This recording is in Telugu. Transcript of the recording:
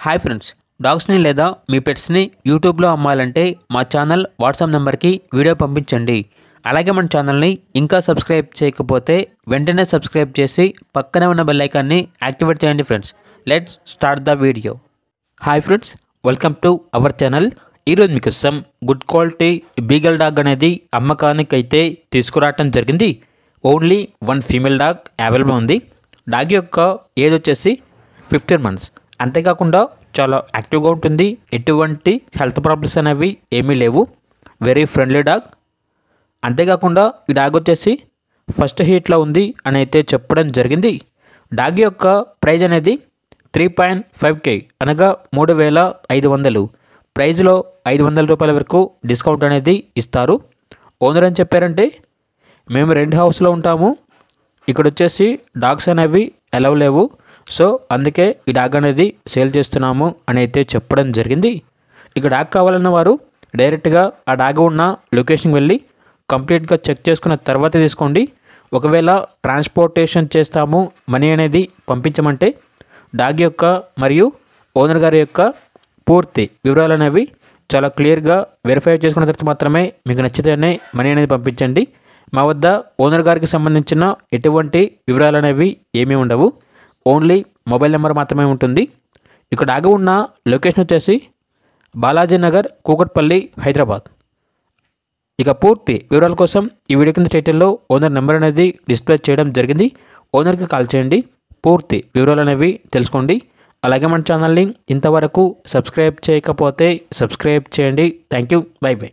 హాయ్ ఫ్రెండ్స్, డాగ్స్ని లేదా మీ పెట్స్ని యూట్యూబ్లో అమ్మాలంటే మా ఛానల్ వాట్సాప్ నెంబర్కి వీడియో పంపించండి. అలాగే మన ఛానల్ని ఇంకా సబ్స్క్రైబ్ చేయకపోతే వెంటనే సబ్స్క్రైబ్ చేసి పక్కనే ఉన్న బెల్ ఐకాన్ని యాక్టివేట్ చేయండి. Friends, let's start the video. Hi friends, welcome to our channel. ఈరోజు మీకోసం గుడ్ క్వాలిటీ బీగల్ డాగ్ అనేది అమ్మకానికి అయితే తీసుకురావటం జరిగింది. Only one female dog available ఉంది. డాగ్ యొక్క ఏజ్ వచ్చేసి 15 months. అంతేకాకుండా చాలా యాక్టివ్గా ఉంటుంది. ఎటువంటి హెల్త్ ప్రాబ్లమ్స్ అనేవి ఏమీ లేవు. Very friendly dog. అంతేకాకుండా ఈ డాగ్ వచ్చేసి ఫస్ట్ హీట్లో ఉంది అని అయితే చెప్పడం జరిగింది. డాగ్ యొక్క ప్రైజ్ అనేది 3.5K అనగా 3,500. ప్రైజ్లో 500 రూపాయల వరకు డిస్కౌంట్ అనేది ఇస్తారు. ఓనర్ అని చెప్పారంటే మేము రెంట్ హౌస్లో ఉంటాము, ఇక్కడ వచ్చేసి డాగ్స్ అనేవి అలౌ లేవు, సో అందుకే ఈ డాగ్ అనేది సేల్ చేస్తున్నాము అని అయితే చెప్పడం జరిగింది. ఇక డాగ్ కావాలన్న వారు డైరెక్ట్గా ఆ డాగ్ ఉన్న లొకేషన్కి వెళ్ళి కంప్లీట్గా చెక్ చేసుకున్న తర్వాత తీసుకోండి. ఒకవేళ ట్రాన్స్పోర్టేషన్ చేస్తాము, మనీ అనేది పంపించమంటే డాగ్ యొక్క మరియు ఓనర్ గారి యొక్క పూర్తి వివరాలు అనేవి చాలా క్లియర్గా వెరిఫై చేసుకున్న తర్వాత మాత్రమే మీకు నచ్చితేనే మనీ అనేది పంపించండి. మా వద్ద ఓనర్ గారికి సంబంధించిన ఎటువంటి వివరాలు అనేవి ఏమీ ఉండవు. ఓన్లీ మొబైల్ నెంబర్ మాత్రమే ఉంటుంది. ఇక్కడ డాగ్ ఉన్న లొకేషన్ వచ్చేసి బాలాజీ నగర్, కూకట్పల్లి, హైదరాబాద్. ఇక పూర్తి వివరాల కోసం ఈ వీడియో కింద టైటిల్లో ఓనర్ నెంబర్ అనేది డిస్ప్లే చేయడం జరిగింది. ఓనర్కి కాల్ చేయండి, పూర్తి వివరాలు అనేవి తెలుసుకోండి. అలాగే మన ఛానల్ని ఇంతవరకు సబ్స్క్రైబ్ చేయకపోతే సబ్స్క్రైబ్ చేయండి. Thank you, by by.